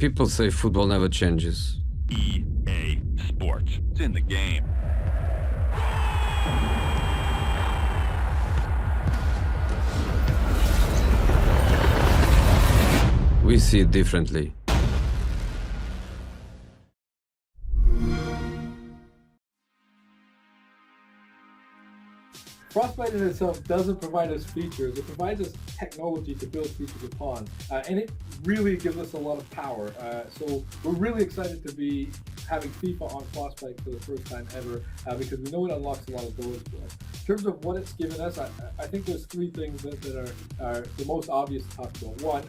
People say football never changes. EA Sports. It's in the game. We see it differently. Frosbite in itself doesn't provide us features, it provides us technology to build features upon, and it really gives us a lot of power. So we're really excited to be having FIFA on Frosbite for the first time ever, because we know it unlocks a lot of doors for us. In terms of what it's given us, I think there's three things that are the most obvious to talk about. One,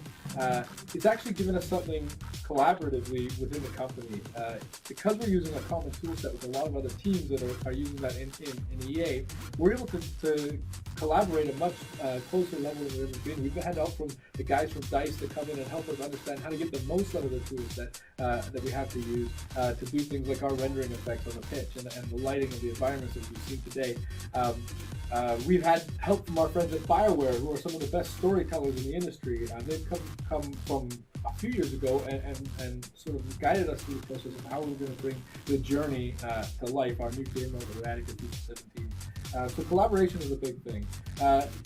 it's actually given us something collaboratively within the company. Because we're using a common tool set with a lot of other teams that are using that in EA, we're able to collaborate at a much closer level than we've ever been. We've had help from the guys from DICE to come in and help us understand how to get the most out of the tools that we have to use to do things like our rendering effects on the pitch and the lighting of the environments that we've seen today. We've had help from our friends at BioWare, who are some of the best storytellers in the industry. They've come from a few years ago and sort of guided us through the process of how we're going to bring the journey to life, our new game mode that we're adding to FIFA 17. So collaboration is a big thing.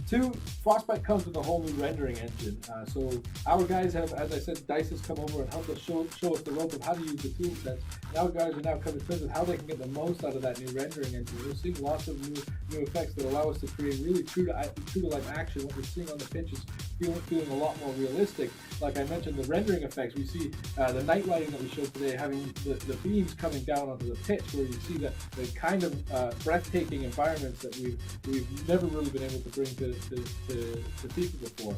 Two, Frostbite comes with a whole new rendering engine. So our guys have, as I said, DICE has come over and helped us show us the rope of how to use the tool sets. And our guys are now coming to terms with how they can get the most out of that new rendering engine. We're seeing lots of new effects that allow us to create really true to life action. What we're seeing on the pitch is feeling a lot more realistic. Like I mentioned, the rendering effects, we see the night lighting that we showed today, having the beams coming down onto the pitch, where you see the kind of breathtaking environments that we've never really been able to bring to FIFA before.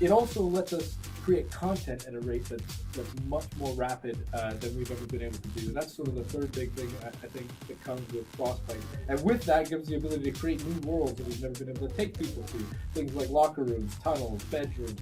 It also lets us create content at a rate that's much more rapid than we've ever been able to do. And that's sort of the third big thing I think that comes with Frostbite. And with that gives the ability to create new worlds that we've never been able to take people to. Things like locker rooms, tunnels, bedrooms,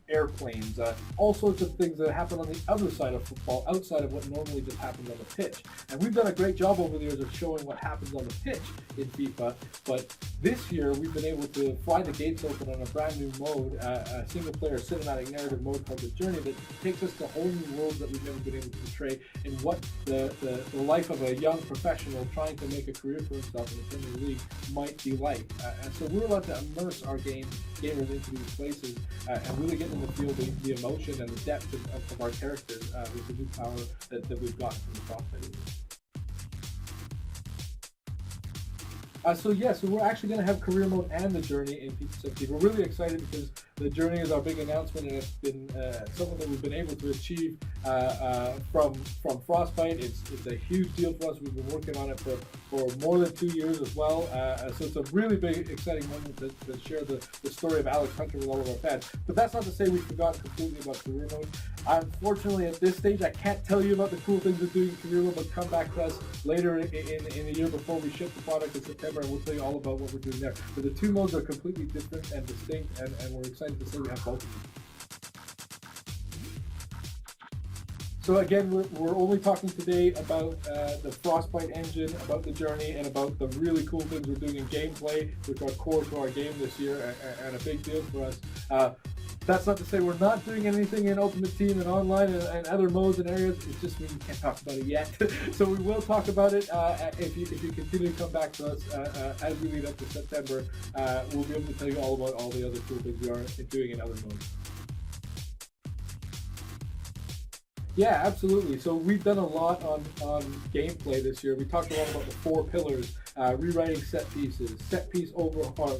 airplanes, all sorts of things that happen on the other side of football, outside of what normally just happens on the pitch. And we've done a great job over the years of showing what happens on the pitch in FIFA, but this year we've been able to fly the gates open on a brand new mode, a single player cinematic narrative mode called The Journey, that takes us to whole new worlds that we've never been able to portray in what the life of a young professional trying to make a career for himself in the Premier League might be like. And so we're allowed to immerse our gamers into these places and really get them to feel the emotion and the depth of our characters with the new power that we've gotten from the Frostbite. So we're actually going to have career mode and the journey in FIFA 17. We're really excited because the journey is our big announcement, and it's been something that we've been able to achieve from Frostbite. It's a huge deal for us. We've been working on it for more than 2 years as well. So it's a really big, exciting moment to share the story of Alex Hunter with all of our fans. But that's not to say we've forgotten completely about career mode. Unfortunately, at this stage, I can't tell you about the cool things we're doing in career mode, but come back to us later in the year before we ship the product in September, and we'll tell you all about what we're doing there. But the two modes are completely different and distinct, and we're excited to say we have both of them. So again, we're only talking today about the Frostbite engine, about the journey, and about the really cool things we're doing in gameplay, which are core to our game this year and a big deal for us. That's not to say we're not doing anything in Ultimate Team and online and other modes and areas. It's just we can't talk about it yet. So we will talk about it if you continue to come back to us as we lead up to September. We'll be able to tell you all about all the other cool things we are doing in other modes. Yeah, absolutely. So we've done a lot on gameplay this year. We talked a lot about the 4 pillars, rewriting set pieces, set piece overhaul,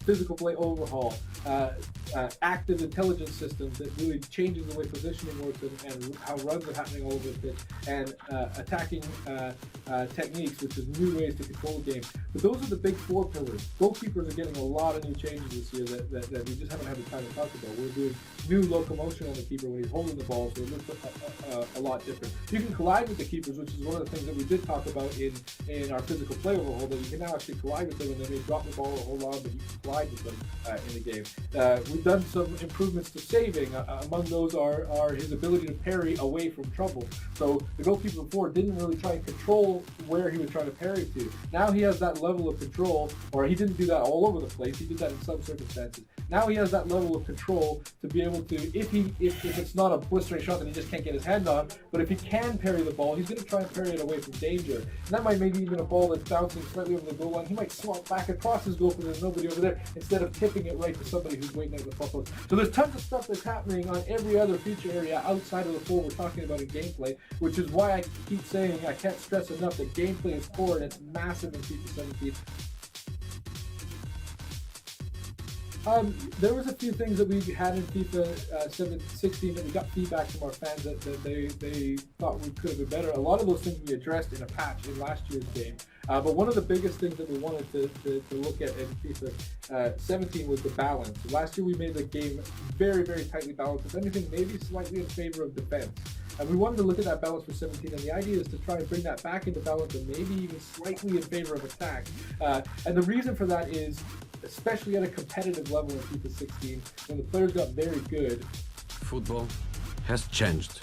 physical play overhaul, active intelligence systems that really changes the way positioning works and how runs are happening all over the pitch, and attacking techniques, which is new ways to control the game. But those are the big 4 pillars. Goalkeepers are getting a lot of new changes this year that we just haven't had the time to talk about. We're doing new locomotion on the keeper when he's holding the ball, so it looks a lot different. You can collide with the keepers, which is one of the things that we did talk about in our physical play overhaul, that you can now actually collide with them, and they may drop the ball or hold on, but you can collide with them in the game. We've done some improvements to saving. Among those are his ability to parry away from trouble. So the goalkeeper before didn't really try and control where he was trying to parry to. Now he has that level of control, or he didn't do that all over the place. He did that in some circumstances. Now he has that level of control to be able to, if it's not a blistering shot that he just can't get his hand on, but if he can parry the ball, he's going to try and parry it away from danger. And that might maybe even a ball that's bouncing slightly over the goal line. He might swap back across his goal because there's nobody over there, instead of tipping it right to somebody who's waiting at the far post. So there's tons of stuff that's happening on every other feature area outside of the four we're talking about in gameplay, which is why I keep saying, I can't stress enough that gameplay is core and it's massive in FIFA 17. There was a few things that we had in FIFA 16 that we got feedback from our fans that they thought we could have been better. A lot of those things we addressed in a patch in last year's game. But one of the biggest things that we wanted to look at in FIFA 17 was the balance. Last year we made the game very, very tightly balanced, if anything maybe slightly in favor of defense. And we wanted to look at that balance for 17, and the idea is to try and bring that back into balance and maybe even slightly in favor of attack. And the reason for that is, especially at a competitive level in FIFA 16, when the players got very good, Football has changed.